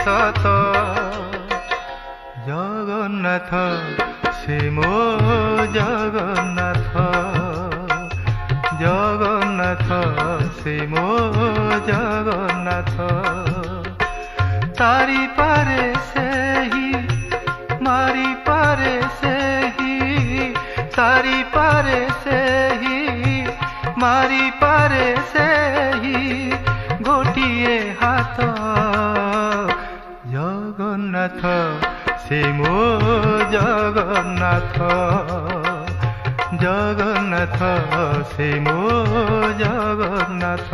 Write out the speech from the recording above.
सत जगन्नाथ से मो जगन्नाथ जगन्नाथ से मो जगन्नाथ तारी पारे से ही मारी पारे से ही तारी पारे से ही मारी पारे से ही गोटिए हाथ जगन्नाथ से मो जगन्नाथ जगन्नाथ से मो जगन्नाथ।